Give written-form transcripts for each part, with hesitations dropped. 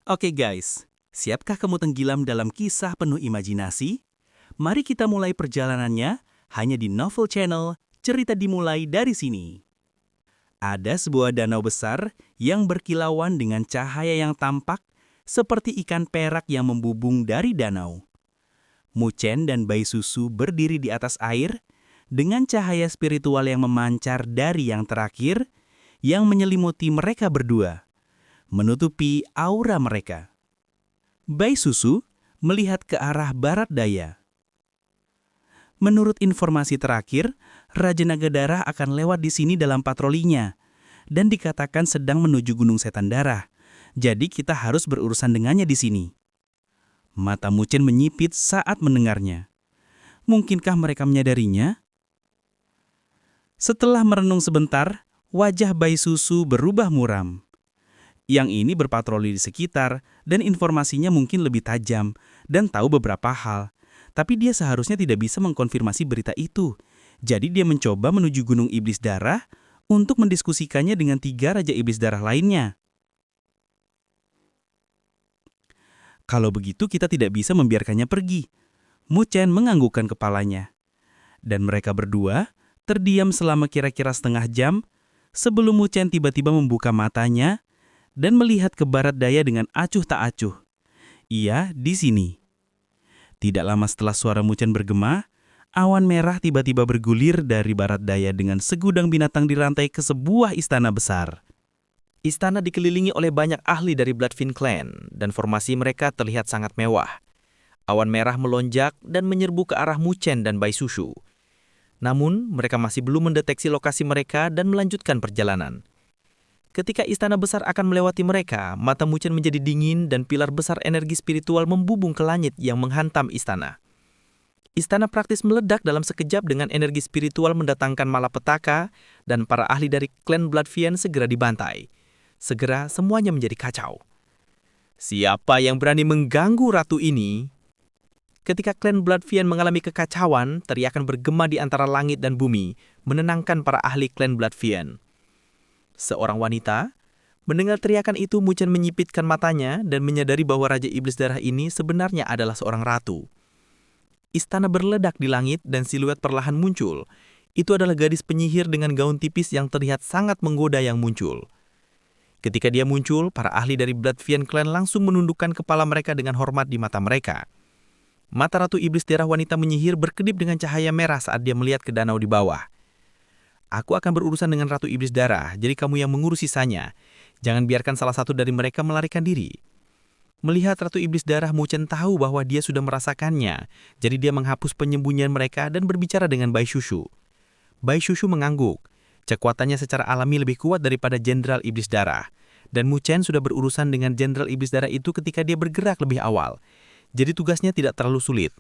Oke guys, siapkah kamu tenggelam dalam kisah penuh imajinasi? Mari kita mulai perjalanannya hanya di Novel Channel, cerita dimulai dari sini. Ada sebuah danau besar yang berkilauan dengan cahaya yang tampak seperti ikan perak yang membubung dari danau. Muchen dan bayi susu berdiri di atas air dengan cahaya spiritual yang memancar dari yang terakhir yang menyelimuti mereka berdua, menutupi aura mereka. Bayi susu melihat ke arah barat daya. Menurut informasi terakhir, Raja Naga Darah akan lewat di sini dalam patrolinya dan dikatakan sedang menuju Gunung Setan Darah. Jadi kita harus berurusan dengannya di sini. Mata Muchen menyipit saat mendengarnya. Mungkinkah mereka menyadarinya? Setelah merenung sebentar, wajah bayi susu berubah muram. Yang ini berpatroli di sekitar dan informasinya mungkin lebih tajam dan tahu beberapa hal. Tapi dia seharusnya tidak bisa mengkonfirmasi berita itu. Jadi dia mencoba menuju Gunung Iblis Darah untuk mendiskusikannya dengan 3 Raja Iblis Darah lainnya. Kalau begitu kita tidak bisa membiarkannya pergi. Muchen menganggukkan kepalanya. Dan mereka berdua terdiam selama kira-kira setengah jam sebelum Muchen tiba-tiba membuka matanya dan melihat ke barat daya dengan acuh tak acuh. Iya, di sini. Tidak lama setelah suara Muchen bergema, awan merah tiba-tiba bergulir dari barat daya dengan segudang binatang dirantai ke sebuah istana besar. Istana dikelilingi oleh banyak ahli dari Bloodfin Clan, dan formasi mereka terlihat sangat mewah. Awan merah melonjak dan menyerbu ke arah Muchen dan bayi susu. Namun, mereka masih belum mendeteksi lokasi mereka dan melanjutkan perjalanan. Ketika istana besar akan melewati mereka, mata Muchen menjadi dingin dan pilar besar energi spiritual membubung ke langit yang menghantam istana. Istana praktis meledak dalam sekejap dengan energi spiritual mendatangkan malapetaka dan para ahli dari klan Bloodfiend segera dibantai. Segera semuanya menjadi kacau. Siapa yang berani mengganggu ratu ini? Ketika klan Bloodfiend mengalami kekacauan, teriakan bergema di antara langit dan bumi, menenangkan para ahli klan Bloodfiend. Seorang wanita mendengar teriakan itu, Muchen menyipitkan matanya dan menyadari bahwa Raja Iblis Darah ini sebenarnya adalah seorang ratu. Istana berledak di langit dan siluet perlahan muncul. Itu adalah gadis penyihir dengan gaun tipis yang terlihat sangat menggoda yang muncul. Ketika dia muncul, para ahli dari Bloodfiend Clan langsung menundukkan kepala mereka dengan hormat di mata mereka. Mata Ratu Iblis Darah wanita menyihir berkedip dengan cahaya merah saat dia melihat ke danau di bawah. Aku akan berurusan dengan Ratu Iblis Darah, jadi kamu yang mengurus sisanya. Jangan biarkan salah satu dari mereka melarikan diri. Melihat Ratu Iblis Darah, Muchen tahu bahwa dia sudah merasakannya, jadi dia menghapus penyembunyian mereka dan berbicara dengan Bayi Susu. Bayi Susu mengangguk. Kekuatannya secara alami lebih kuat daripada Jenderal Iblis Darah. Dan Muchen sudah berurusan dengan Jenderal Iblis Darah itu ketika dia bergerak lebih awal. Jadi tugasnya tidak terlalu sulit.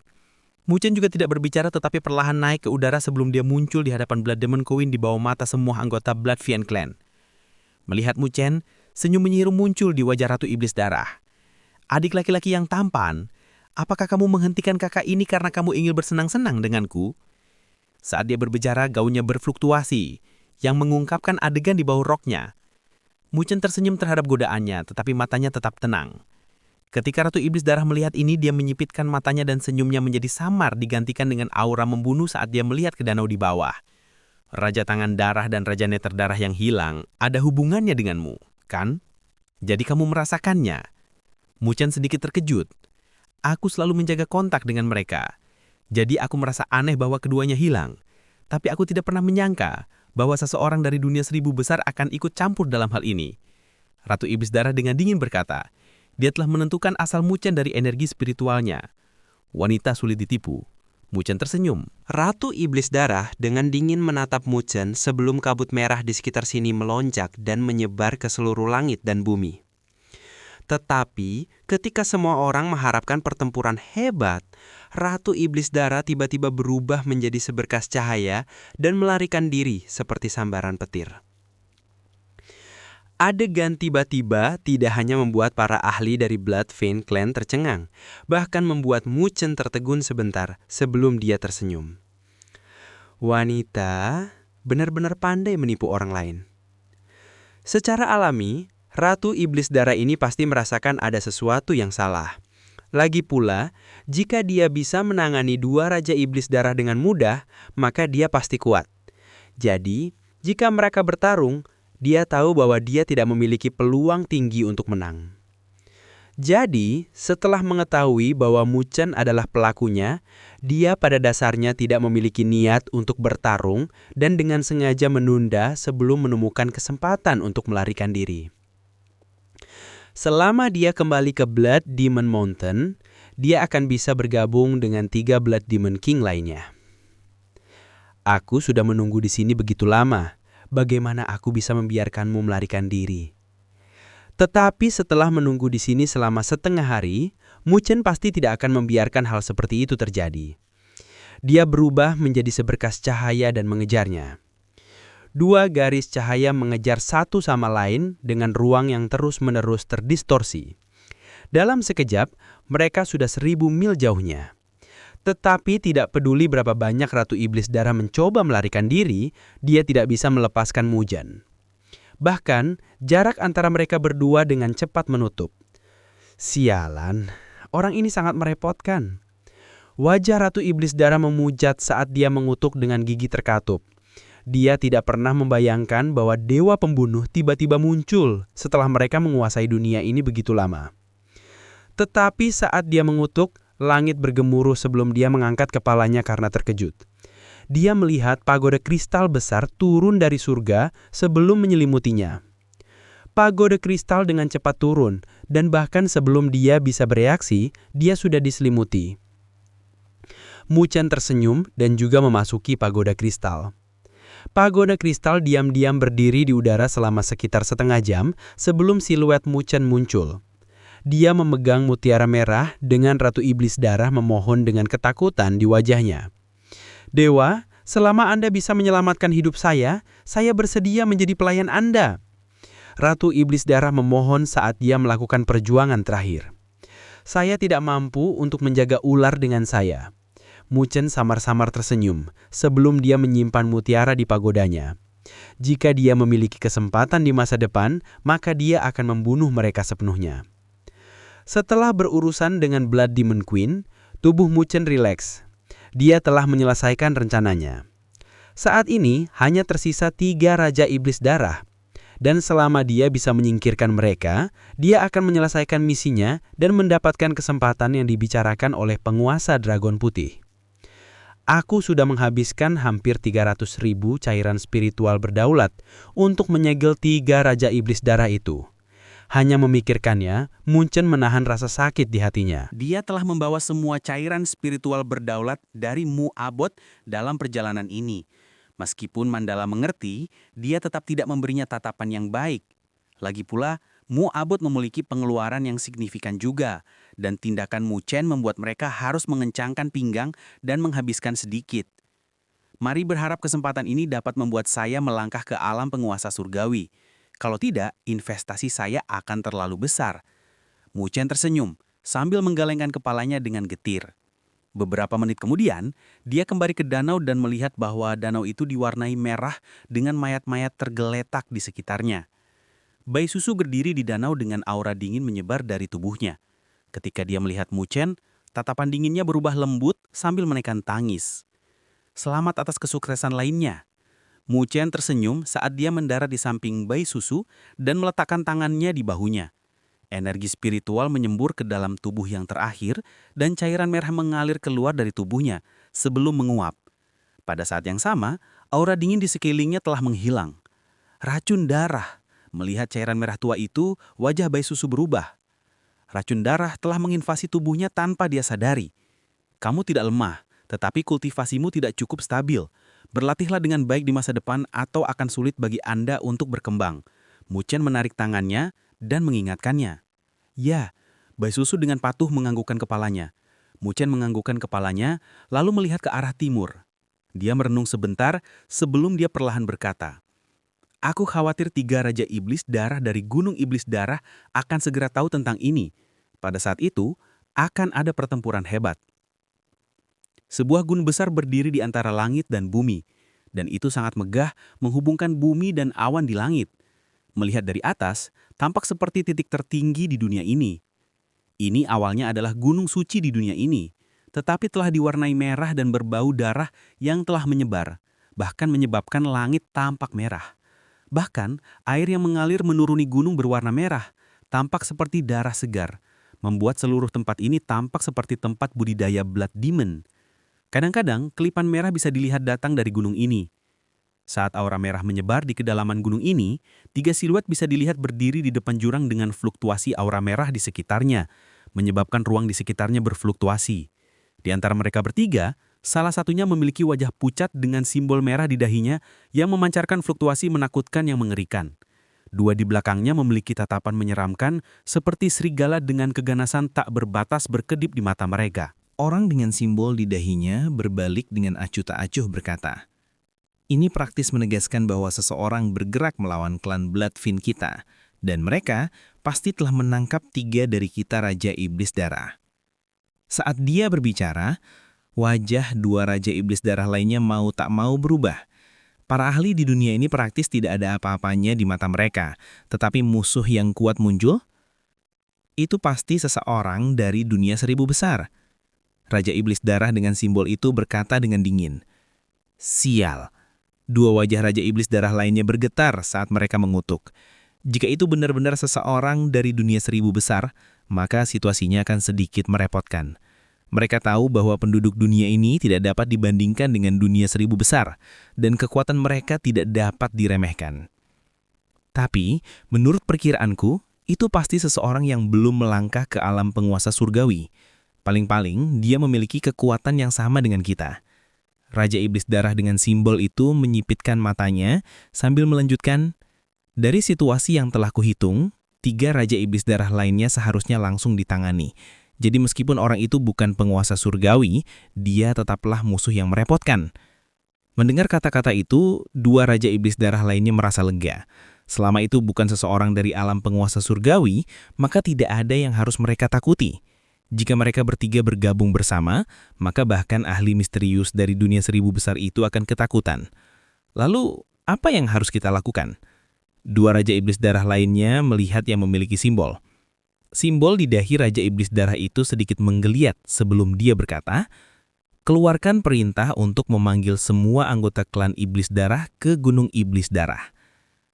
Muchen juga tidak berbicara tetapi perlahan naik ke udara sebelum dia muncul di hadapan Blood Demon Queen di bawah mata semua anggota Bloodfiend Clan. Melihat Muchen, senyum menyiru muncul di wajah Ratu Iblis Darah. Adik laki-laki yang tampan, apakah kamu menghentikan kakak ini karena kamu ingin bersenang-senang denganku? Saat dia berbicara, gaunnya berfluktuasi, yang mengungkapkan adegan di bawah roknya. Muchen tersenyum terhadap godaannya, tetapi matanya tetap tenang. Ketika Ratu Iblis Darah melihat ini, dia menyipitkan matanya dan senyumnya menjadi samar digantikan dengan aura membunuh saat dia melihat ke danau di bawah. Raja Tangan Darah dan Raja Neter Darah yang hilang ada hubungannya denganmu, kan? Jadi kamu merasakannya. Muchen sedikit terkejut. Aku selalu menjaga kontak dengan mereka. Jadi aku merasa aneh bahwa keduanya hilang. Tapi aku tidak pernah menyangka bahwa seseorang dari dunia 1000 besar akan ikut campur dalam hal ini. Ratu Iblis Darah dengan dingin berkata, dia telah menentukan asal Muchen dari energi spiritualnya. Wanita sulit ditipu. Muchen tersenyum. Ratu Iblis Darah dengan dingin menatap Muchen sebelum kabut merah di sekitar sini melonjak dan menyebar ke seluruh langit dan bumi. Tetapi ketika semua orang mengharapkan pertempuran hebat, Ratu Iblis Darah tiba-tiba berubah menjadi seberkas cahaya dan melarikan diri seperti sambaran petir. Adegan tiba-tiba tidak hanya membuat para ahli dari Bloodfiend Clan tercengang, bahkan membuat Muchen tertegun sebentar sebelum dia tersenyum. Wanita benar-benar pandai menipu orang lain. Secara alami, Ratu Iblis Darah ini pasti merasakan ada sesuatu yang salah. Lagi pula, jika dia bisa menangani dua Raja Iblis Darah dengan mudah, maka dia pasti kuat. Jadi, jika mereka bertarung, dia tahu bahwa dia tidak memiliki peluang tinggi untuk menang. Jadi, setelah mengetahui bahwa Mu Chen adalah pelakunya, dia pada dasarnya tidak memiliki niat untuk bertarung dan dengan sengaja menunda sebelum menemukan kesempatan untuk melarikan diri. Selama dia kembali ke Blood Demon Mountain, dia akan bisa bergabung dengan 3 Blood Demon King lainnya. Aku sudah menunggu di sini begitu lama. Bagaimana aku bisa membiarkanmu melarikan diri? Tetapi setelah menunggu di sini selama setengah hari, Mu Chen pasti tidak akan membiarkan hal seperti itu terjadi. Dia berubah menjadi seberkas cahaya dan mengejarnya. Dua garis cahaya mengejar satu sama lain dengan ruang yang terus-menerus terdistorsi. Dalam sekejap, mereka sudah 1000 mil jauhnya. Tetapi tidak peduli berapa banyak Ratu Iblis Darah mencoba melarikan diri, dia tidak bisa melepaskan Mu Chen. Bahkan, jarak antara mereka berdua dengan cepat menutup. Sialan, orang ini sangat merepotkan. Wajah Ratu Iblis Darah memujat saat dia mengutuk dengan gigi terkatup. Dia tidak pernah membayangkan bahwa dewa pembunuh tiba-tiba muncul setelah mereka menguasai dunia ini begitu lama. Tetapi saat dia mengutuk, langit bergemuruh sebelum dia mengangkat kepalanya karena terkejut. Dia melihat pagoda kristal besar turun dari surga sebelum menyelimutinya. Pagoda kristal dengan cepat turun, dan bahkan sebelum dia bisa bereaksi, dia sudah diselimuti. Mu Chen tersenyum dan juga memasuki pagoda kristal. Pagoda kristal diam-diam berdiri di udara selama sekitar setengah jam sebelum siluet Mu Chen muncul. Dia memegang mutiara merah dengan Ratu Iblis Darah memohon dengan ketakutan di wajahnya. Dewa, selama Anda bisa menyelamatkan hidup saya bersedia menjadi pelayan Anda. Ratu Iblis Darah memohon saat dia melakukan perjuangan terakhir. Saya tidak mampu untuk menjaga ular dengan saya. Mu Chen samar-samar tersenyum sebelum dia menyimpan mutiara di pagodanya. Jika dia memiliki kesempatan di masa depan, maka dia akan membunuh mereka sepenuhnya. Setelah berurusan dengan Blood Demon Queen, tubuh Mu Chen rileks. Dia telah menyelesaikan rencananya. Saat ini hanya tersisa 3 Raja Iblis Darah. Dan selama dia bisa menyingkirkan mereka, dia akan menyelesaikan misinya dan mendapatkan kesempatan yang dibicarakan oleh penguasa Dragon Putih. Aku sudah menghabiskan hampir 300.000 cairan spiritual berdaulat untuk menyegel 3 Raja Iblis Darah itu. Hanya memikirkannya, Mu Chen menahan rasa sakit di hatinya. Dia telah membawa semua cairan spiritual berdaulat dari Mu Abot dalam perjalanan ini. Meskipun Mandala mengerti, dia tetap tidak memberinya tatapan yang baik. Lagi pula, Mu Abot memiliki pengeluaran yang signifikan juga, dan tindakan Mu Chen membuat mereka harus mengencangkan pinggang dan menghabiskan sedikit. Mari berharap kesempatan ini dapat membuat saya melangkah ke alam penguasa surgawi. Kalau tidak, investasi saya akan terlalu besar. Mu Chen tersenyum sambil menggelengkan kepalanya dengan getir. Beberapa menit kemudian, dia kembali ke danau dan melihat bahwa danau itu diwarnai merah dengan mayat-mayat tergeletak di sekitarnya. Bai Susu berdiri di danau dengan aura dingin menyebar dari tubuhnya. Ketika dia melihat Mu Chen, tatapan dinginnya berubah lembut sambil menekan tangis. Selamat atas kesuksesan lainnya. Mu Chen tersenyum saat dia mendarat di samping Bai Susu dan meletakkan tangannya di bahunya. Energi spiritual menyembur ke dalam tubuh yang terakhir dan cairan merah mengalir keluar dari tubuhnya sebelum menguap. Pada saat yang sama, aura dingin di sekelilingnya telah menghilang. Racun darah. Melihat cairan merah tua itu, wajah Bai Susu berubah. Racun darah telah menginvasi tubuhnya tanpa dia sadari. Kamu tidak lemah, tetapi kultivasimu tidak cukup stabil. Berlatihlah dengan baik di masa depan atau akan sulit bagi Anda untuk berkembang. Mu Chen menarik tangannya dan mengingatkannya. Ya, Bai Susu dengan patuh menganggukkan kepalanya. Mu Chen menganggukkan kepalanya, lalu melihat ke arah timur. Dia merenung sebentar sebelum dia perlahan berkata, Aku khawatir 3 Raja Iblis Darah dari Gunung Iblis Darah akan segera tahu tentang ini. Pada saat itu, akan ada pertempuran hebat. Sebuah gunung besar berdiri di antara langit dan bumi, dan itu sangat megah menghubungkan bumi dan awan di langit. melihat dari atas, tampak seperti titik tertinggi di dunia ini. Ini awalnya adalah gunung suci di dunia ini, tetapi telah diwarnai merah dan berbau darah yang telah menyebar, bahkan menyebabkan langit tampak merah. Bahkan, air yang mengalir menuruni gunung berwarna merah, tampak seperti darah segar, membuat seluruh tempat ini tampak seperti tempat budidaya blood demon. Kadang-kadang, kelipan merah bisa dilihat datang dari gunung ini. Saat aura merah menyebar di kedalaman gunung ini, 3 siluet bisa dilihat berdiri di depan jurang dengan fluktuasi aura merah di sekitarnya, menyebabkan ruang di sekitarnya berfluktuasi. Di antara mereka bertiga, salah satunya memiliki wajah pucat dengan simbol merah di dahinya yang memancarkan fluktuasi menakutkan yang mengerikan. 2 di belakangnya memiliki tatapan menyeramkan seperti serigala dengan keganasan tak berbatas berkedip di mata mereka. Orang dengan simbol di dahinya berbalik dengan acuh tak acuh berkata, "Ini praktis menegaskan bahwa seseorang bergerak melawan klan Bloodfin kita, dan mereka pasti telah menangkap 3 dari kita Raja Iblis Darah." Saat dia berbicara, wajah 2 Raja Iblis Darah lainnya mau tak mau berubah. Para ahli di dunia ini praktis tidak ada apa-apanya di mata mereka, tetapi musuh yang kuat muncul, itu pasti seseorang dari dunia 1000 besar. Raja Iblis Darah dengan simbol itu berkata dengan dingin, "Sial." 2 wajah Raja Iblis Darah lainnya bergetar saat mereka mengutuk. Jika itu benar-benar seseorang dari dunia 1000 besar, maka situasinya akan sedikit merepotkan. Mereka tahu bahwa penduduk dunia ini tidak dapat dibandingkan dengan dunia 1000 besar, dan kekuatan mereka tidak dapat diremehkan. Tapi, menurut perkiraanku, itu pasti seseorang yang belum melangkah ke alam penguasa surgawi. Paling-paling, dia memiliki kekuatan yang sama dengan kita. Raja Iblis Darah dengan simbol itu menyipitkan matanya sambil melanjutkan, "Dari situasi yang telah kuhitung, 3 Raja Iblis Darah lainnya seharusnya langsung ditangani. Jadi meskipun orang itu bukan penguasa surgawi, dia tetaplah musuh yang merepotkan." Mendengar kata-kata itu, 2 Raja Iblis Darah lainnya merasa lega. Selama itu bukan seseorang dari alam penguasa surgawi, maka tidak ada yang harus mereka takuti. Jika mereka bertiga bergabung bersama, maka bahkan ahli misterius dari dunia 1000 besar itu akan ketakutan. Lalu, apa yang harus kita lakukan? 2 Raja Iblis Darah lainnya melihat yang memiliki simbol. Simbol di dahi Raja Iblis Darah itu sedikit menggeliat sebelum dia berkata, "Keluarkan perintah untuk memanggil semua anggota klan Iblis Darah ke Gunung Iblis Darah."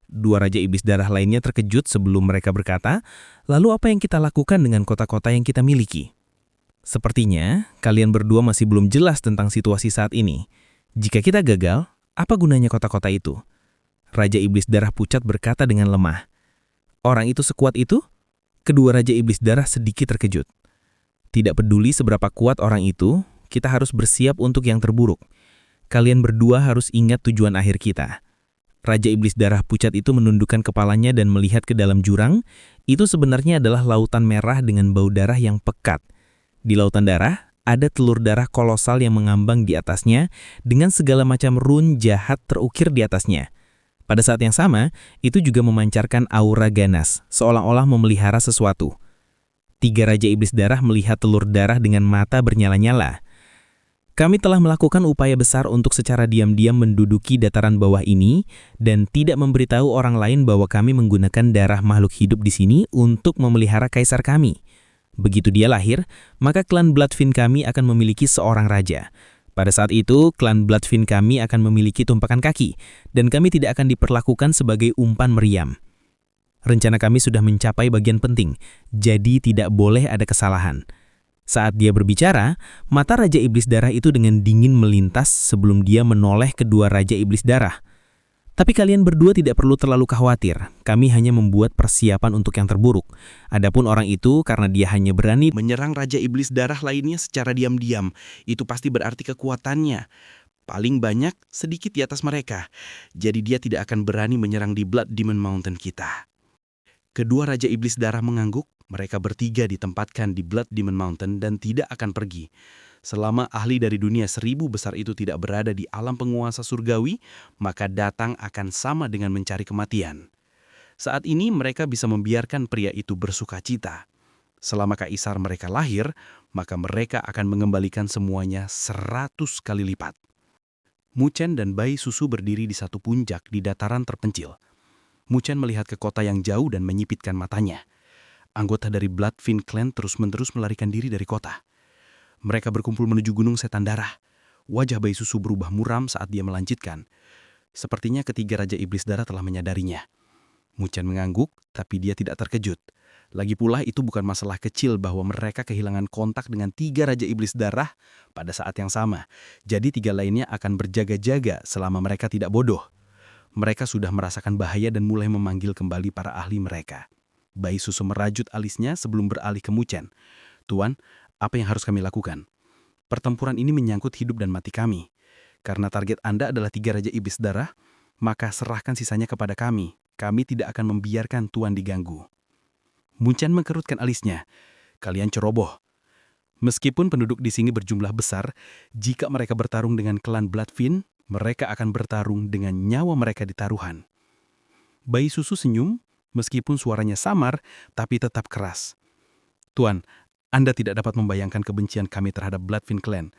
2 Raja Iblis Darah lainnya terkejut sebelum mereka berkata, "Lalu apa yang kita lakukan dengan kota-kota yang kita miliki?" Sepertinya, kalian berdua masih belum jelas tentang situasi saat ini. Jika kita gagal, apa gunanya kota-kota itu? Raja Iblis Darah pucat berkata dengan lemah. "Orang itu sekuat itu?" Kedua Raja Iblis Darah sedikit terkejut. Tidak peduli seberapa kuat orang itu, kita harus bersiap untuk yang terburuk. Kalian berdua harus ingat tujuan akhir kita. Raja Iblis Darah pucat itu menundukkan kepalanya dan melihat ke dalam jurang. Itu sebenarnya adalah lautan merah dengan bau darah yang pekat. Di lautan darah, ada telur darah kolosal yang mengambang di atasnya dengan segala macam rune jahat terukir di atasnya. Pada saat yang sama, itu juga memancarkan aura ganas, seolah-olah memelihara sesuatu. 3 Raja Iblis Darah melihat telur darah dengan mata bernyala-nyala. "Kami telah melakukan upaya besar untuk secara diam-diam menduduki dataran bawah ini dan tidak memberitahu orang lain bahwa kami menggunakan darah makhluk hidup di sini untuk memelihara kaisar kami. Begitu dia lahir, maka klan Bloodfin kami akan memiliki seorang raja. Pada saat itu, klan Bloodfin kami akan memiliki tumpakan kaki, dan kami tidak akan diperlakukan sebagai umpan meriam. Rencana kami sudah mencapai bagian penting, jadi tidak boleh ada kesalahan." Saat dia berbicara, mata Raja Iblis Darah itu dengan dingin melintas sebelum dia menoleh kedua Raja Iblis Darah. "Tapi kalian berdua tidak perlu terlalu khawatir, kami hanya membuat persiapan untuk yang terburuk. Adapun orang itu, karena dia hanya berani Menyerang Raja Iblis Darah lainnya secara diam-diam, itu pasti berarti kekuatannya paling banyak sedikit di atas mereka. Jadi dia tidak akan berani menyerang di Blood Demon Mountain kita." Kedua Raja Iblis Darah mengangguk, mereka bertiga ditempatkan di Blood Demon Mountain dan tidak akan pergi. Selama ahli dari dunia 1000 besar itu tidak berada di alam penguasa surgawi, maka datang akan sama dengan mencari kematian. Saat ini mereka bisa membiarkan pria itu bersuka cita. Selama kaisar mereka lahir, maka mereka akan mengembalikan semuanya 100 kali lipat. Muchen dan bayi susu berdiri di satu puncak di dataran terpencil. Mu Chen melihat ke kota yang jauh dan menyipitkan matanya. Anggota dari Bloodfin Clan terus-menerus melarikan diri dari kota. Mereka berkumpul menuju Gunung Setan Darah. Wajah Bai Susu berubah muram saat dia melanjutkan. Sepertinya ketiga Raja Iblis Darah telah menyadarinya. Mu Chen mengangguk, tapi dia tidak terkejut. Lagi pula itu bukan masalah kecil bahwa mereka kehilangan kontak dengan tiga Raja Iblis Darah pada saat yang sama. Jadi tiga lainnya akan berjaga-jaga selama mereka tidak bodoh. Mereka sudah merasakan bahaya dan mulai memanggil kembali para ahli mereka. Bai Susu merajut alisnya sebelum beralih ke Mu Chen. Tuan, apa yang harus kami lakukan? Pertempuran ini menyangkut hidup dan mati kami. Karena target Anda adalah tiga Raja Iblis Darah, maka serahkan sisanya kepada kami. Kami tidak akan membiarkan Tuan diganggu. Mu Chen mengkerutkan alisnya. Kalian ceroboh. Meskipun penduduk di sini berjumlah besar, jika mereka bertarung dengan klan Bloodfin, mereka akan bertarung dengan nyawa mereka di taruhan. Bai Susu senyum, meskipun suaranya samar, tapi tetap keras. Tuan, Anda tidak dapat membayangkan kebencian kami terhadap Bloodfin Clan.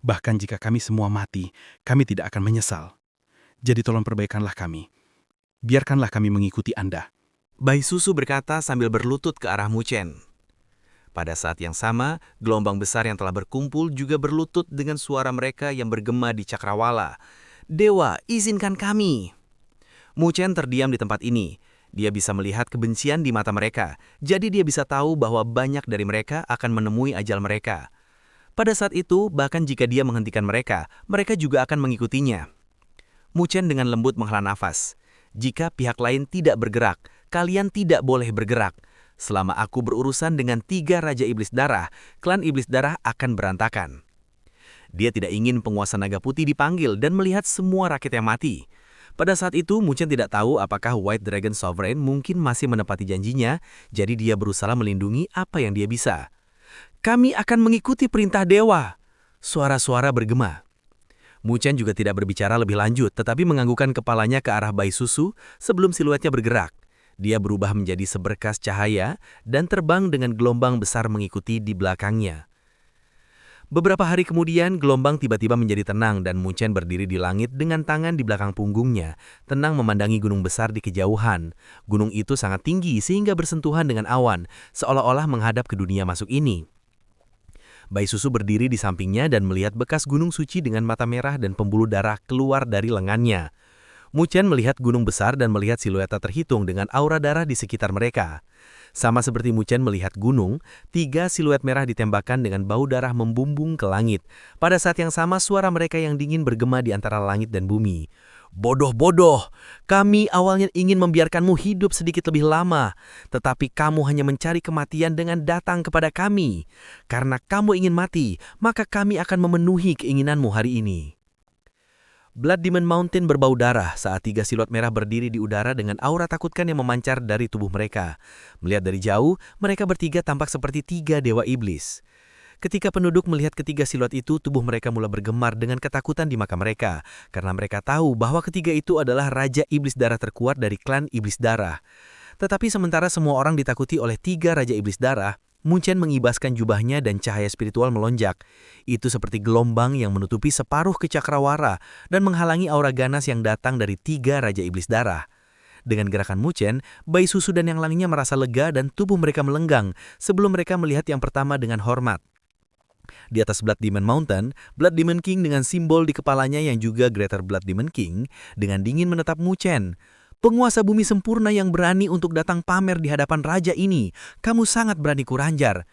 Bahkan jika kami semua mati, kami tidak akan menyesal. Jadi tolong perbaikanlah kami. Biarkanlah kami mengikuti Anda. Bai Susu berkata sambil berlutut ke arah Mu Chen. Pada saat yang sama, gelombang besar yang telah berkumpul juga berlutut dengan suara mereka yang bergema di cakrawala. Dewa, izinkan kami. Mu Chen terdiam di tempat ini. Dia bisa melihat kebencian di mata mereka, jadi dia bisa tahu bahwa banyak dari mereka akan menemui ajal mereka. Pada saat itu, bahkan jika dia menghentikan mereka, mereka juga akan mengikutinya. Mu Chen dengan lembut menghela nafas. Jika pihak lain tidak bergerak, kalian tidak boleh bergerak. Selama aku berurusan dengan tiga Raja Iblis Darah, klan Iblis Darah akan berantakan. Dia tidak ingin penguasa naga putih dipanggil dan melihat semua rakyat yang mati. Pada saat itu, Mu Chen tidak tahu apakah White Dragon Sovereign mungkin masih menepati janjinya, jadi dia berusaha melindungi apa yang dia bisa. Kami akan mengikuti perintah dewa. Suara-suara bergema. Mu Chen juga tidak berbicara lebih lanjut, tetapi menganggukkan kepalanya ke arah Bai Susu sebelum siluetnya bergerak. Dia berubah menjadi seberkas cahaya dan terbang dengan gelombang besar mengikuti di belakangnya. Beberapa hari kemudian, gelombang tiba-tiba menjadi tenang dan Mu Chen berdiri di langit dengan tangan di belakang punggungnya, tenang memandangi gunung besar di kejauhan. Gunung itu sangat tinggi sehingga bersentuhan dengan awan, seolah-olah menghadap ke dunia masuk ini. Bai Susu berdiri di sampingnya dan melihat bekas gunung suci dengan mata merah dan pembuluh darah keluar dari lengannya. Mu Chen melihat gunung besar dan melihat silueta terhitung dengan aura darah di sekitar mereka. Sama seperti Mu Chen melihat gunung, tiga siluet merah ditembakkan dengan bau darah membumbung ke langit. Pada saat yang sama suara mereka yang dingin bergema di antara langit dan bumi. Bodoh-bodoh, kami awalnya ingin membiarkanmu hidup sedikit lebih lama, tetapi kamu hanya mencari kematian dengan datang kepada kami. Karena kamu ingin mati, maka kami akan memenuhi keinginanmu hari ini. Blood Demon Mountain berbau darah saat tiga siluet merah berdiri di udara dengan aura takutkan yang memancar dari tubuh mereka. Melihat dari jauh, mereka bertiga tampak seperti tiga dewa iblis. Ketika penduduk melihat ketiga siluet itu, tubuh mereka mulai bergemar dengan ketakutan di mata mereka, karena mereka tahu bahwa ketiga itu adalah Raja Iblis Darah terkuat dari klan Iblis Darah. Tetapi sementara semua orang ditakuti oleh tiga Raja Iblis Darah, Mu Chen mengibaskan jubahnya dan cahaya spiritual melonjak. Itu seperti gelombang yang menutupi separuh ke cakrawala dan menghalangi aura ganas yang datang dari tiga Raja Iblis Darah. Dengan gerakan Mu Chen, Bai Susu dan yang lainnya merasa lega dan tubuh mereka melenggang sebelum mereka melihat yang pertama dengan hormat. Di atas Blood Demon Mountain, Blood Demon King dengan simbol di kepalanya yang juga Greater Blood Demon King, dengan dingin menatap Mu Chen. Penguasa bumi sempurna yang berani untuk datang pamer di hadapan raja ini, kamu sangat berani Kuranjar.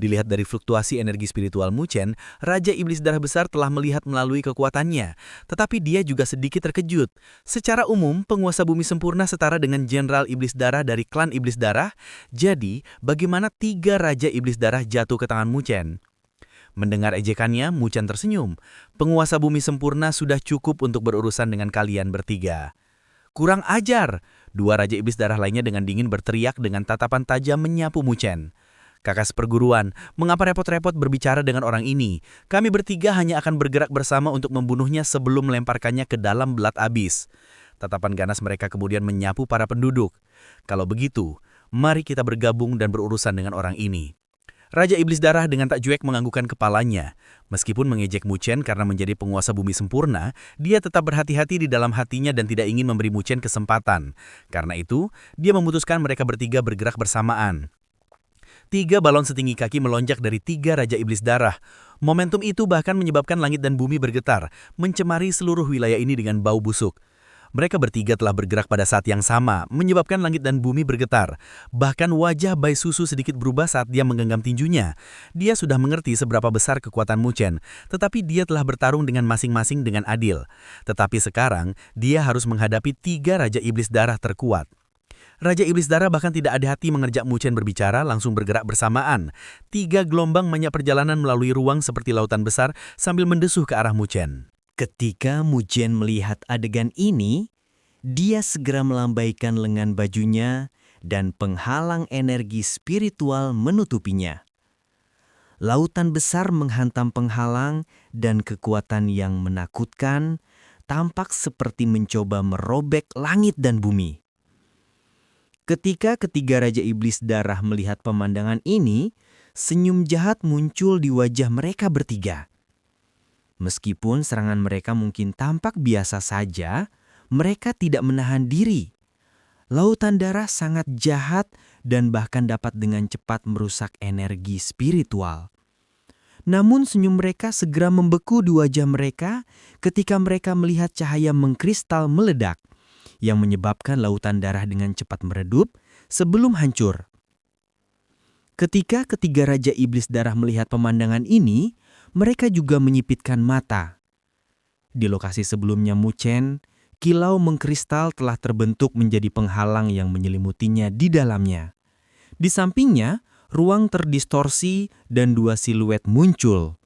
Dilihat dari fluktuasi energi spiritual Mu Chen, Raja Iblis Darah Besar telah melihat melalui kekuatannya, tetapi dia juga sedikit terkejut. Secara umum, penguasa bumi sempurna setara dengan Jenderal Iblis Darah dari klan Iblis Darah, jadi bagaimana tiga Raja Iblis Darah jatuh ke tangan Mu Chen? Mendengar ejekannya, Mu Chen tersenyum. Penguasa bumi sempurna sudah cukup untuk berurusan dengan kalian bertiga. Kurang ajar! Dua Raja Iblis Darah lainnya dengan dingin berteriak dengan tatapan tajam menyapu Mu Chen. Kakak seperguruan, mengapa repot-repot berbicara dengan orang ini? Kami bertiga hanya akan bergerak bersama untuk membunuhnya sebelum melemparkannya ke dalam Blood Abyss. Tatapan ganas mereka kemudian menyapu para penduduk. Kalau begitu, mari kita bergabung dan berurusan dengan orang ini. Raja Iblis Darah dengan tak cuek menganggukkan kepalanya. Meskipun mengejek Muchen karena menjadi penguasa bumi sempurna, dia tetap berhati-hati di dalam hatinya dan tidak ingin memberi Muchen kesempatan. Karena itu, dia memutuskan mereka bertiga bergerak bersamaan. 3 balon setinggi kaki melonjak dari 3 Raja Iblis Darah. Momentum itu bahkan menyebabkan langit dan bumi bergetar, mencemari seluruh wilayah ini dengan bau busuk. Mereka bertiga telah bergerak pada saat yang sama, menyebabkan langit dan bumi bergetar. Bahkan wajah Bai Susu sedikit berubah saat dia menggenggam tinjunya. Dia sudah mengerti seberapa besar kekuatan Muchen, tetapi dia telah bertarung dengan masing-masing dengan adil. Tetapi sekarang, dia harus menghadapi 3 Raja Iblis Darah terkuat. Raja Iblis Darah bahkan tidak ada hati mengerjak Muchen berbicara, langsung bergerak bersamaan. 3 gelombang banyak perjalanan melalui ruang seperti lautan besar sambil mendesuh ke arah Muchen. Ketika Muchen melihat adegan ini, dia segera melambaikan lengan bajunya dan penghalang energi spiritual menutupinya. Lautan besar menghantam penghalang dan kekuatan yang menakutkan tampak seperti mencoba merobek langit dan bumi. Ketika ketiga Raja Iblis Darah melihat pemandangan ini, senyum jahat muncul di wajah mereka bertiga. Meskipun serangan mereka mungkin tampak biasa saja, mereka tidak menahan diri. Lautan darah sangat jahat dan bahkan dapat dengan cepat merusak energi spiritual. Namun senyum mereka segera membeku di wajah mereka ketika mereka melihat cahaya mengkristal meledak, yang menyebabkan lautan darah dengan cepat meredup sebelum hancur. Ketika ketiga Raja Iblis Darah melihat pemandangan ini, mereka juga menyipitkan mata. Di lokasi sebelumnya Muchen, kilau mengkristal telah terbentuk menjadi penghalang yang menyelimutinya di dalamnya. Di sampingnya, ruang terdistorsi dan 2 siluet muncul.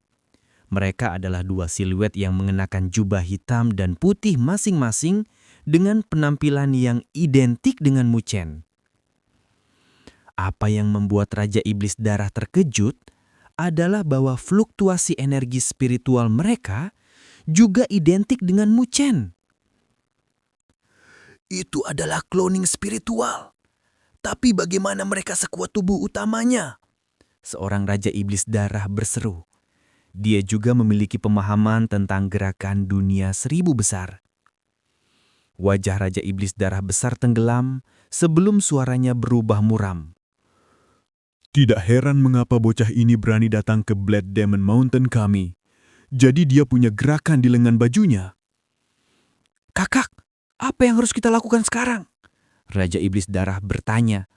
Mereka adalah 2 siluet yang mengenakan jubah hitam dan putih masing-masing dengan penampilan yang identik dengan Muchen. Apa yang membuat Raja Iblis Darah terkejut adalah bahwa fluktuasi energi spiritual mereka juga identik dengan Muchen. Itu adalah cloning spiritual. Tapi bagaimana mereka sekuat tubuh utamanya? Seorang Raja Iblis Darah berseru. Dia juga memiliki pemahaman tentang gerakan dunia 1000 besar. Wajah Raja Iblis Darah besar tenggelam sebelum suaranya berubah muram. Tidak heran mengapa bocah ini berani datang ke Blood Demon Mountain kami. Jadi dia punya gerakan di lengan bajunya. Kakak, apa yang harus kita lakukan sekarang? Raja Iblis Darah bertanya.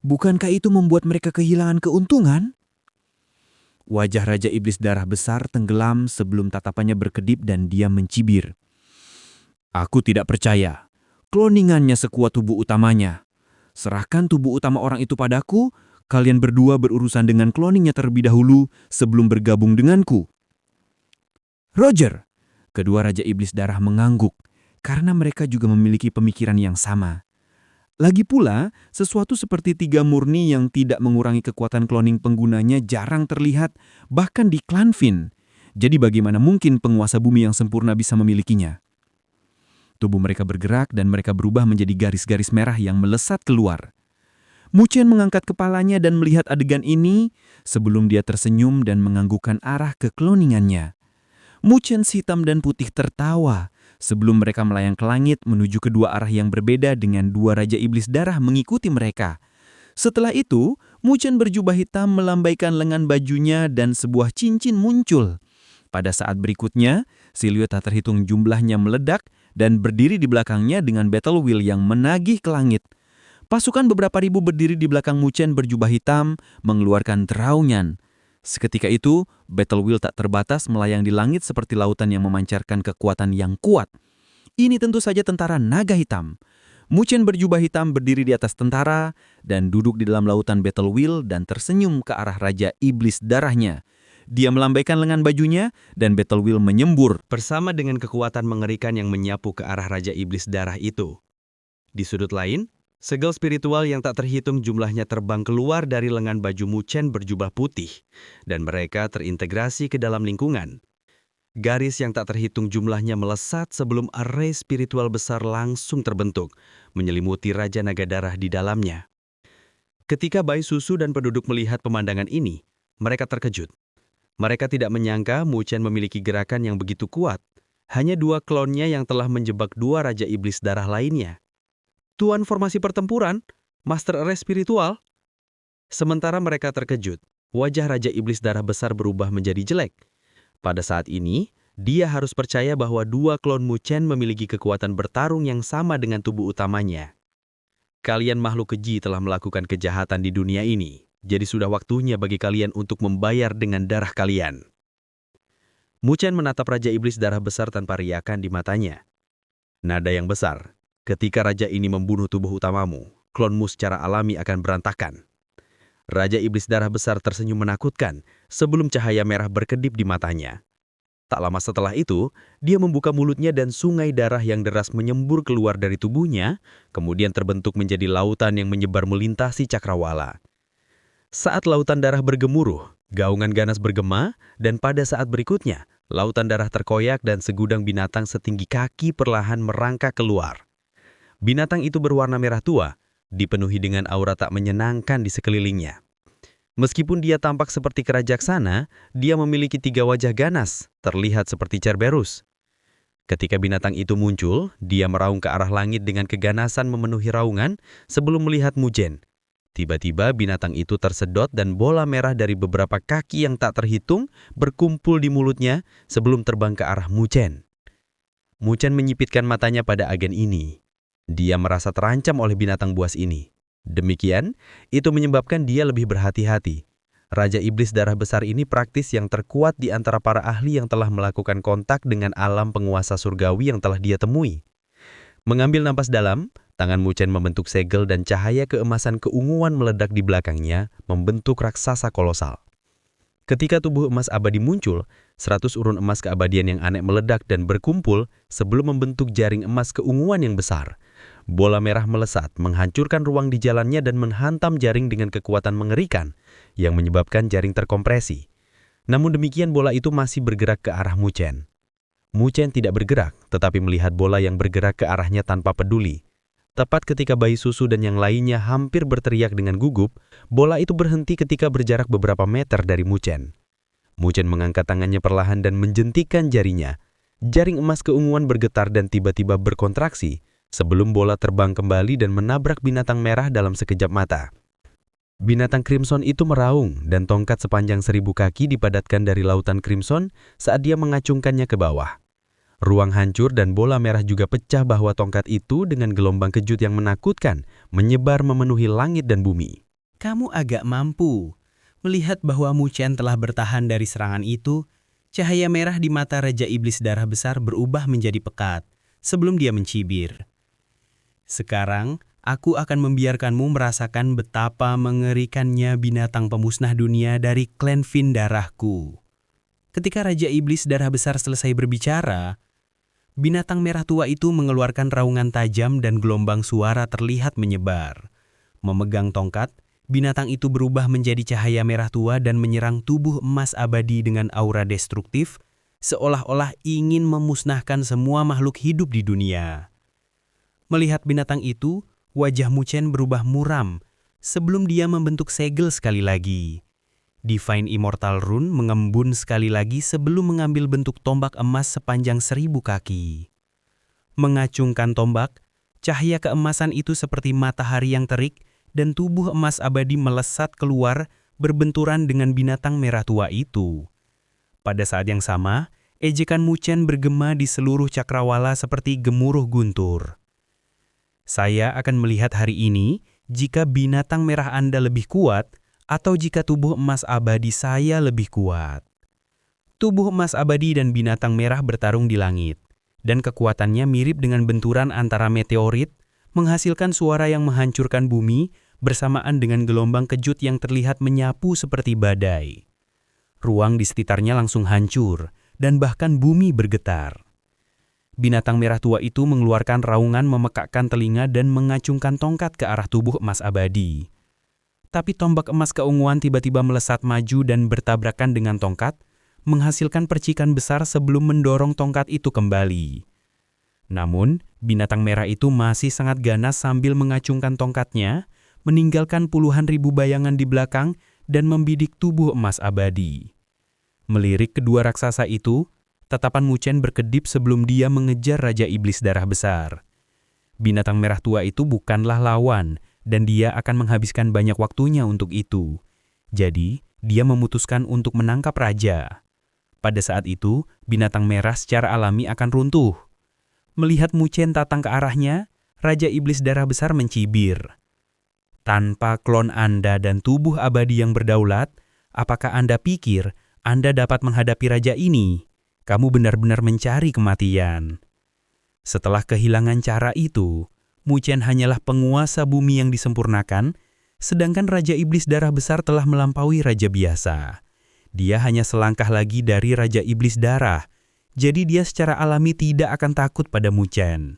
Bukankah itu membuat mereka kehilangan keuntungan? Wajah Raja Iblis Darah besar tenggelam sebelum tatapannya berkedip dan dia mencibir. Aku tidak percaya. Kloningannya sekuat tubuh utamanya. Serahkan tubuh utama orang itu padaku. Kalian berdua berurusan dengan kloningnya terlebih dahulu sebelum bergabung denganku. Roger! Kedua Raja Iblis Darah mengangguk karena mereka juga memiliki pemikiran yang sama. Lagi pula, sesuatu seperti 3 murni yang tidak mengurangi kekuatan kloning penggunanya jarang terlihat bahkan di klan Finn. Jadi bagaimana mungkin penguasa bumi yang sempurna bisa memilikinya? Tubuh mereka bergerak dan mereka berubah menjadi garis-garis merah yang melesat keluar. Muchen mengangkat kepalanya dan melihat adegan ini sebelum dia tersenyum dan menganggukkan arah ke kloningannya. Muchen hitam dan putih tertawa sebelum mereka melayang ke langit menuju kedua arah yang berbeda dengan 2 Raja Iblis Darah mengikuti mereka. Setelah itu, Muchen berjubah hitam melambaikan lengan bajunya dan sebuah cincin muncul. Pada saat berikutnya, siluet tak terhitung jumlahnya meledak dan berdiri di belakangnya dengan battle wheel yang menagih ke langit. Pasukan beberapa ribu berdiri di belakang Muchen berjubah hitam, mengeluarkan deraungan. Seketika itu, battle wheel tak terbatas melayang di langit seperti lautan yang memancarkan kekuatan yang kuat. Ini tentu saja tentara naga hitam. Muchen berjubah hitam berdiri di atas tentara dan duduk di dalam lautan battle wheel dan tersenyum ke arah Raja Iblis Darahnya. Dia melambaikan lengan bajunya dan battle wheel menyembur Bersama dengan kekuatan mengerikan yang menyapu ke arah Raja Iblis Darah itu. Di sudut lain, segel spiritual yang tak terhitung jumlahnya terbang keluar dari lengan baju Muchen berjubah putih, dan mereka terintegrasi ke dalam lingkungan. Garis yang tak terhitung jumlahnya melesat sebelum array spiritual besar langsung terbentuk, menyelimuti Raja Naga Darah di dalamnya. Ketika Bai Susu dan penduduk melihat pemandangan ini, mereka terkejut. Mereka tidak menyangka Mu Chen memiliki gerakan yang begitu kuat. Hanya 2 klonnya yang telah menjebak 2 Raja Iblis Darah lainnya. Tuan formasi pertempuran, Master Array Spiritual. Sementara mereka terkejut, wajah Raja Iblis Darah Besar berubah menjadi jelek. Pada saat ini, dia harus percaya bahwa 2 klon Mu Chen memiliki kekuatan bertarung yang sama dengan tubuh utamanya. Kalian makhluk keji telah melakukan kejahatan di dunia ini, jadi sudah waktunya bagi kalian untuk membayar dengan darah kalian. Mu Chen menatap Raja Iblis Darah Besar tanpa riakan di matanya. Nada yang besar, ketika raja ini membunuh tubuh utamamu, klonmu secara alami akan berantakan. Raja Iblis Darah Besar tersenyum menakutkan sebelum cahaya merah berkedip di matanya. Tak lama setelah itu, dia membuka mulutnya dan sungai darah yang deras menyembur keluar dari tubuhnya, kemudian terbentuk menjadi lautan yang menyebar melintasi cakrawala. Saat lautan darah bergemuruh, gaungan ganas bergema, dan pada saat berikutnya, lautan darah terkoyak dan segudang binatang setinggi kaki perlahan merangkak keluar. Binatang itu berwarna merah tua, dipenuhi dengan aura tak menyenangkan di sekelilingnya. Meskipun dia tampak seperti kerajaksana, dia memiliki 3 wajah ganas, terlihat seperti Cerberus. Ketika binatang itu muncul, dia meraung ke arah langit dengan keganasan memenuhi raungan sebelum melihat Mu Chen. Tiba-tiba binatang itu tersedot dan bola merah dari beberapa kaki yang tak terhitung berkumpul di mulutnya sebelum terbang ke arah Mu Chen. Mu Chen menyipitkan matanya pada agen ini. Dia merasa terancam oleh binatang buas ini. Demikian, itu menyebabkan dia lebih berhati-hati. Raja Iblis Darah Besar ini praktis yang terkuat di antara para ahli yang telah melakukan kontak dengan alam penguasa surgawi yang telah dia temui. Mengambil napas dalam, tangan Mu Chen membentuk segel dan cahaya keemasan keunguan meledak di belakangnya, membentuk raksasa kolosal. Ketika tubuh emas abadi muncul, 100 urun emas keabadian yang aneh meledak dan berkumpul sebelum membentuk jaring emas keunguan yang besar. Bola merah melesat, menghancurkan ruang di jalannya dan menghantam jaring dengan kekuatan mengerikan, yang menyebabkan jaring terkompresi. Namun demikian bola itu masih bergerak ke arah Mu Chen. Mu Chen tidak bergerak, tetapi melihat bola yang bergerak ke arahnya tanpa peduli. Tepat ketika bayi susu dan yang lainnya hampir berteriak dengan gugup, bola itu berhenti ketika berjarak beberapa meter dari Mu Chen. Mu Chen mengangkat tangannya perlahan dan menjentikkan jarinya. Jaring emas keunguan bergetar dan tiba-tiba berkontraksi, sebelum bola terbang kembali dan menabrak binatang merah dalam sekejap mata. Binatang Crimson itu meraung dan tongkat sepanjang 1000 kaki dipadatkan dari lautan Crimson saat dia mengacungkannya ke bawah. Ruang hancur dan bola merah juga pecah bahwa tongkat itu dengan gelombang kejut yang menakutkan menyebar memenuhi langit dan bumi. Kamu agak mampu. Melihat bahwa Mu Chen telah bertahan dari serangan itu, cahaya merah di mata Raja Iblis Darah Besar berubah menjadi pekat sebelum dia mencibir. Sekarang, aku akan membiarkanmu merasakan betapa mengerikannya binatang pemusnah dunia dari klan Fin darahku. Ketika Raja Iblis Darah Besar selesai berbicara, binatang merah tua itu mengeluarkan raungan tajam dan gelombang suara terlihat menyebar. Memegang tongkat, binatang itu berubah menjadi cahaya merah tua dan menyerang tubuh emas abadi dengan aura destruktif, seolah-olah ingin memusnahkan semua makhluk hidup di dunia. Melihat binatang itu, wajah Mu Chen berubah muram sebelum dia membentuk segel sekali lagi. Divine Immortal Rune mengembun sekali lagi sebelum mengambil bentuk tombak emas sepanjang 1000 kaki. Mengacungkan tombak, cahaya keemasan itu seperti matahari yang terik dan tubuh emas abadi melesat keluar berbenturan dengan binatang merah tua itu. Pada saat yang sama, ejekan Mu Chen bergema di seluruh cakrawala seperti gemuruh guntur. Saya akan melihat hari ini jika binatang merah Anda lebih kuat, atau jika tubuh emas abadi saya lebih kuat. Tubuh emas abadi dan binatang merah bertarung di langit, dan kekuatannya mirip dengan benturan antara meteorit, menghasilkan suara yang menghancurkan bumi bersamaan dengan gelombang kejut yang terlihat menyapu seperti badai. Ruang di sekitarnya langsung hancur, dan bahkan bumi bergetar. Binatang merah tua itu mengeluarkan raungan memekakkan telinga dan mengacungkan tongkat ke arah tubuh emas abadi. Tapi tombak emas keunguan tiba-tiba melesat maju dan bertabrakan dengan tongkat, menghasilkan percikan besar sebelum mendorong tongkat itu kembali. Namun, binatang merah itu masih sangat ganas sambil mengacungkan tongkatnya, meninggalkan puluhan ribu bayangan di belakang dan membidik tubuh emas abadi. Melirik kedua raksasa itu, tatapan Muchen berkedip sebelum dia mengejar Raja Iblis Darah Besar. Binatang merah tua itu bukanlah lawan, dan dia akan menghabiskan banyak waktunya untuk itu. Jadi, dia memutuskan untuk menangkap raja. Pada saat itu, binatang merah secara alami akan runtuh. Melihat Muchen datang ke arahnya, Raja Iblis Darah Besar mencibir. Tanpa klon Anda dan tubuh abadi yang berdaulat, apakah Anda pikir Anda dapat menghadapi raja ini? Kamu benar-benar mencari kematian. Setelah kehilangan cara itu, Muchen hanyalah penguasa bumi yang disempurnakan, sedangkan Raja Iblis Darah Besar telah melampaui raja biasa. Dia hanya selangkah lagi dari Raja Iblis Darah, jadi dia secara alami tidak akan takut pada Muchen.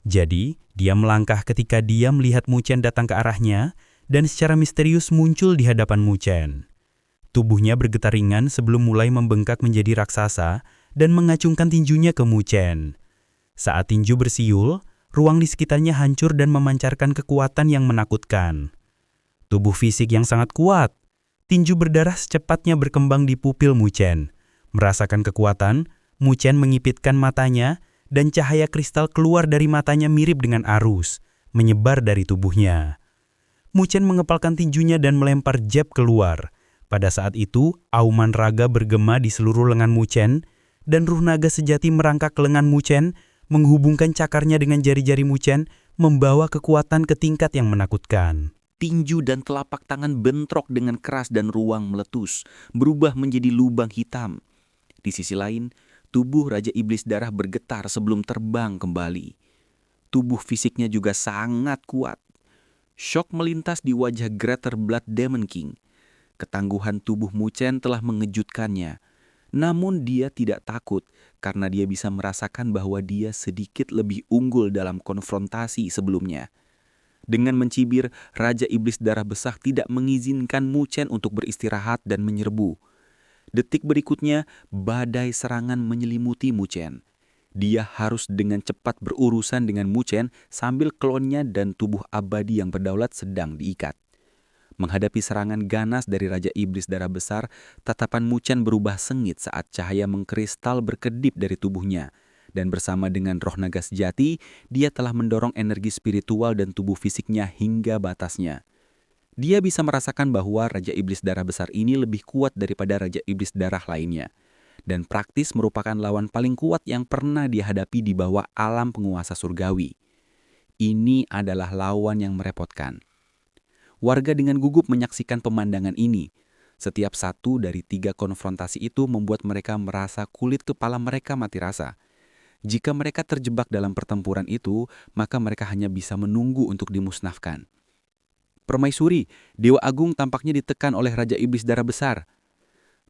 Jadi, dia melangkah ketika dia melihat Muchen datang ke arahnya dan secara misterius muncul di hadapan Muchen. Tubuhnya bergetar ringan sebelum mulai membengkak menjadi raksasa dan mengacungkan tinjunya ke Muchen. Saat tinju bersiul, ruang di sekitarnya hancur dan memancarkan kekuatan yang menakutkan. Tubuh fisik yang sangat kuat, tinju berdarah secepatnya berkembang di pupil Muchen. Merasakan kekuatan, Muchen mengipitkan matanya dan cahaya kristal keluar dari matanya mirip dengan arus, menyebar dari tubuhnya. Muchen mengepalkan tinjunya dan melempar jab keluar. Pada saat itu, auman raga bergema di seluruh lengan Muchen, dan ruh naga sejati merangkak ke lengan Muchen, menghubungkan cakarnya dengan jari-jari Muchen, membawa kekuatan ke tingkat yang menakutkan. Tinju dan telapak tangan bentrok dengan keras dan ruang meletus, berubah menjadi lubang hitam. Di sisi lain, tubuh Raja Iblis Darah bergetar sebelum terbang kembali. Tubuh fisiknya juga sangat kuat. Syok melintas di wajah Greater Blood Demon King. Ketangguhan tubuh Muchen telah mengejutkannya. Namun dia tidak takut karena dia bisa merasakan bahwa dia sedikit lebih unggul dalam konfrontasi sebelumnya. Dengan mencibir, Raja Iblis Darah Besar tidak mengizinkan Muchen untuk beristirahat dan menyerbu. Detik berikutnya, badai serangan menyelimuti Muchen. Dia harus dengan cepat berurusan dengan Muchen sambil klonnya dan tubuh abadi yang berdaulat sedang diikat. Menghadapi serangan ganas dari Raja Iblis Darah Besar, tatapan Muchen berubah sengit saat cahaya mengkristal berkedip dari tubuhnya. Dan bersama dengan roh naga sejati, dia telah mendorong energi spiritual dan tubuh fisiknya hingga batasnya. Dia bisa merasakan bahwa Raja Iblis Darah Besar ini lebih kuat daripada Raja Iblis Darah lainnya. Dan praktis merupakan lawan paling kuat yang pernah dihadapi di bawah alam penguasa surgawi. Ini adalah lawan yang merepotkan. Warga dengan gugup menyaksikan pemandangan ini. Setiap satu dari 3 konfrontasi itu membuat mereka merasa kulit kepala mereka mati rasa. Jika mereka terjebak dalam pertempuran itu, maka mereka hanya bisa menunggu untuk dimusnahkan. Permaisuri, Dewa Agung tampaknya ditekan oleh Raja Iblis Darah Besar.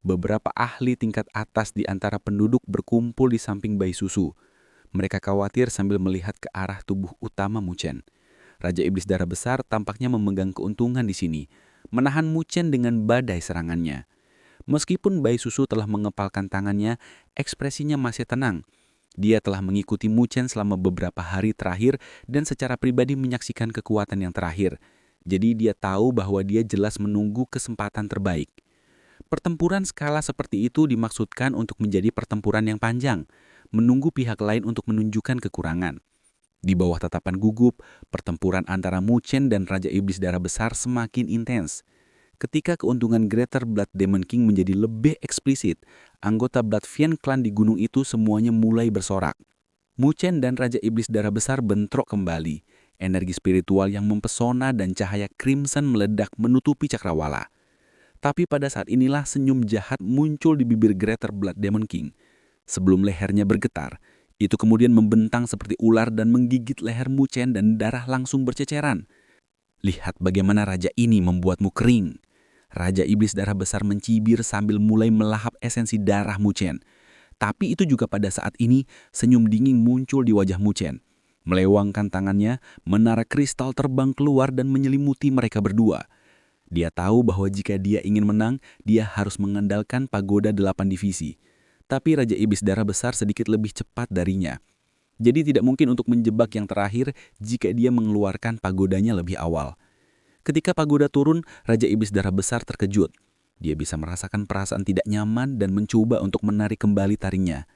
Beberapa ahli tingkat atas di antara penduduk berkumpul di samping bayi susu. Mereka khawatir sambil melihat ke arah tubuh utama Muchen. Raja Iblis Darah Besar tampaknya memegang keuntungan di sini, menahan Muchen dengan badai serangannya. Meskipun bayi susu telah mengepalkan tangannya, ekspresinya masih tenang. Dia telah mengikuti Muchen selama beberapa hari terakhir dan secara pribadi menyaksikan kekuatan yang terakhir. Jadi dia tahu bahwa dia jelas menunggu kesempatan terbaik. Pertempuran skala seperti itu dimaksudkan untuk menjadi pertempuran yang panjang, menunggu pihak lain untuk menunjukkan kekurangan. Di bawah tatapan gugup, pertempuran antara Muchen dan Raja Iblis Darah Besar semakin intens. Ketika keuntungan Greater Blood Demon King menjadi lebih eksplisit, anggota Blood Fiend Clan di gunung itu semuanya mulai bersorak. Muchen dan Raja Iblis Darah Besar bentrok kembali. Energi spiritual yang mempesona dan cahaya crimson meledak menutupi cakrawala. Tapi pada saat inilah senyum jahat muncul di bibir Greater Blood Demon King. Sebelum lehernya bergetar, itu kemudian membentang seperti ular dan menggigit leher Muchen dan darah langsung berceceran. Lihat bagaimana raja ini membuatmu kering. Raja Iblis Darah Besar mencibir sambil mulai melahap esensi darah Muchen. Tapi itu juga pada saat ini senyum dingin muncul di wajah Muchen. Melewangkan tangannya, menara kristal terbang keluar dan menyelimuti mereka berdua. Dia tahu bahwa jika dia ingin menang, dia harus mengandalkan pagoda 8 divisi. Tapi Raja Iblis Darah Besar sedikit lebih cepat darinya. Jadi tidak mungkin untuk menjebak yang terakhir jika dia mengeluarkan pagodanya lebih awal. Ketika pagoda turun, Raja Iblis Darah Besar terkejut. Dia bisa merasakan perasaan tidak nyaman dan mencoba untuk menarik kembali taringnya.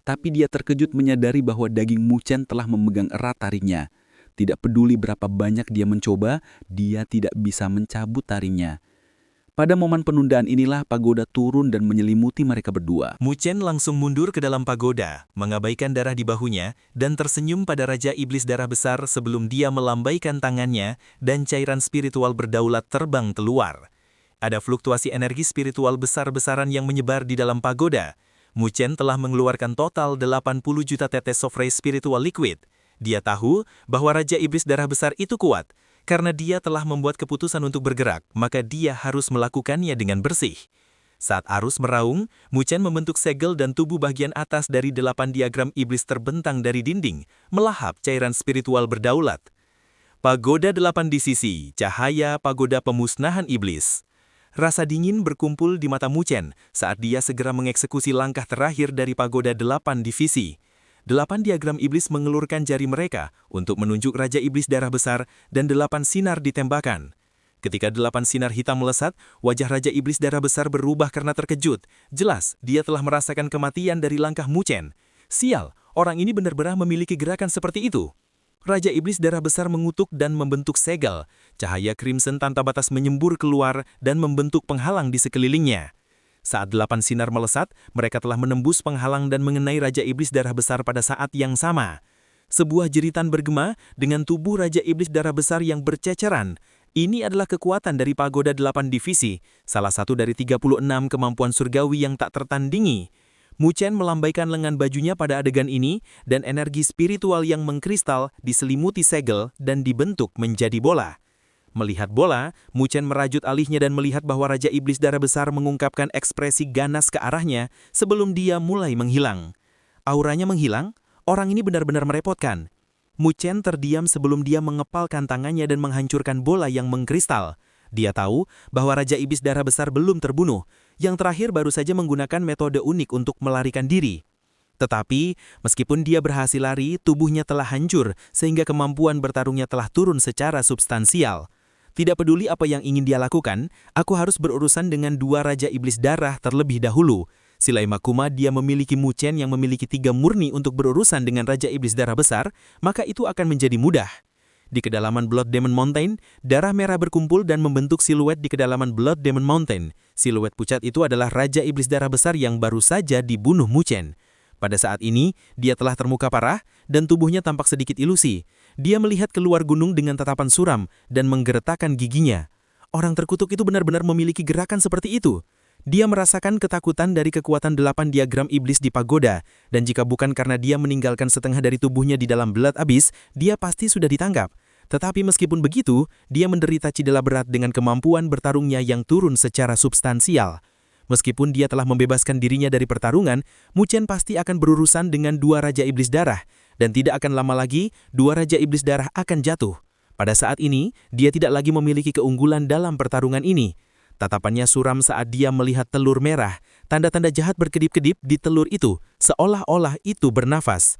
Tapi dia terkejut menyadari bahwa daging Muchen telah memegang erat taringnya. Tidak peduli berapa banyak dia mencoba, dia tidak bisa mencabut taringnya. Pada momen penundaan inilah pagoda turun dan menyelimuti mereka berdua. Muchen langsung mundur ke dalam pagoda, mengabaikan darah di bahunya, dan tersenyum pada Raja Iblis Darah Besar sebelum dia melambaikan tangannya dan cairan spiritual berdaulat terbang keluar. Ada fluktuasi energi spiritual besar-besaran yang menyebar di dalam pagoda. Muchen telah mengeluarkan total 80 juta tetes sofrei spiritual liquid. Dia tahu bahwa Raja Iblis Darah Besar itu kuat. Karena dia telah membuat keputusan untuk bergerak, maka dia harus melakukannya dengan bersih. Saat arus meraung, Muchen membentuk segel dan tubuh bagian atas dari 8 diagram iblis terbentang dari dinding, melahap cairan spiritual berdaulat. Pagoda 8 di sisi, cahaya pagoda pemusnahan iblis. Rasa dingin berkumpul di mata Muchen saat dia segera mengeksekusi langkah terakhir dari pagoda 8 divisi. 8 diagram iblis mengelurkan jari mereka untuk menunjuk Raja Iblis Darah Besar dan 8 sinar ditembakkan. Ketika 8 sinar hitam melesat, wajah Raja Iblis Darah Besar berubah karena terkejut. Jelas, dia telah merasakan kematian dari langkah Muchen. Sial, orang ini benar-benar memiliki gerakan seperti itu. Raja Iblis Darah Besar mengutuk dan membentuk segel. Cahaya crimson tanpa batas menyembur keluar dan membentuk penghalang di sekelilingnya. Saat 8 sinar melesat, mereka telah menembus penghalang dan mengenai Raja Iblis Darah Besar pada saat yang sama. Sebuah jeritan bergema dengan tubuh Raja Iblis Darah Besar yang berceceran. Ini adalah kekuatan dari pagoda 8 divisi, salah satu dari 36 kemampuan surgawi yang tak tertandingi. Muchen melambaikan lengan bajunya pada adegan ini, dan energi spiritual yang mengkristal diselimuti segel dan dibentuk menjadi bola. Melihat bola, Muchen merajut alihnya dan melihat bahwa Raja Iblis Darah Besar mengungkapkan ekspresi ganas ke arahnya sebelum dia mulai menghilang. Auranya menghilang, orang ini benar-benar merepotkan. Muchen terdiam sebelum dia mengepalkan tangannya dan menghancurkan bola yang mengkristal. Dia tahu bahwa Raja Iblis Darah Besar belum terbunuh, yang terakhir baru saja menggunakan metode unik untuk melarikan diri. Tetapi, meskipun dia berhasil lari, tubuhnya telah hancur sehingga kemampuan bertarungnya telah turun secara substansial. Tidak peduli apa yang ingin dia lakukan, aku harus berurusan dengan 2 Raja Iblis Darah terlebih dahulu. Silai Makuma dia memiliki Muchen yang memiliki 3 murni untuk berurusan dengan Raja Iblis Darah Besar, maka itu akan menjadi mudah. Di kedalaman Blood Demon Mountain, darah merah berkumpul dan membentuk siluet di kedalaman Blood Demon Mountain. Siluet pucat itu adalah Raja Iblis Darah Besar yang baru saja dibunuh Muchen. Pada saat ini, dia telah terluka parah dan tubuhnya tampak sedikit ilusi. Dia melihat keluar gunung dengan tatapan suram dan menggeretakkan giginya. Orang terkutuk itu benar-benar memiliki gerakan seperti itu. Dia merasakan ketakutan dari kekuatan 8 diagram iblis di pagoda, dan jika bukan karena dia meninggalkan setengah dari tubuhnya di dalam Blood Abyss, dia pasti sudah ditangkap. Tetapi meskipun begitu, dia menderita cedera berat dengan kemampuan bertarungnya yang turun secara substansial. Meskipun dia telah membebaskan dirinya dari pertarungan, Muchen pasti akan berurusan dengan 2 Raja Iblis Darah, dan tidak akan lama lagi 2 Raja Iblis Darah akan jatuh. Pada saat ini, dia tidak lagi memiliki keunggulan dalam pertarungan ini. Tatapannya suram saat dia melihat telur merah, tanda-tanda jahat berkedip-kedip di telur itu, seolah-olah itu bernafas.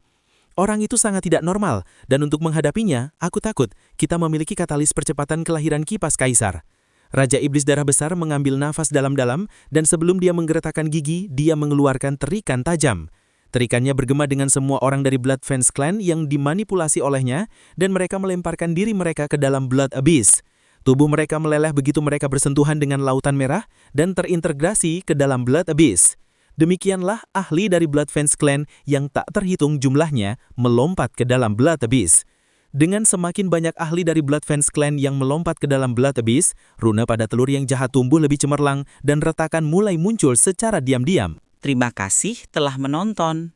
Orang itu sangat tidak normal, dan untuk menghadapinya, aku takut kita memiliki katalis percepatan kelahiran kipas kaisar. Raja Iblis Darah Besar mengambil nafas dalam-dalam, dan sebelum dia menggeretakkan gigi, dia mengeluarkan terikan tajam. Terikannya bergema dengan semua orang dari Blood Fence Clan yang dimanipulasi olehnya, dan mereka melemparkan diri mereka ke dalam Blood Abyss. Tubuh mereka meleleh begitu mereka bersentuhan dengan lautan merah, dan terintegrasi ke dalam Blood Abyss. Demikianlah ahli dari Blood Fence Clan yang tak terhitung jumlahnya melompat ke dalam Blood Abyss. Dengan semakin banyak ahli dari Blood Fence Clan yang melompat ke dalam Blood Abyss, runa pada telur yang jahat tumbuh lebih cemerlang dan retakan mulai muncul secara diam-diam. Terima kasih telah menonton.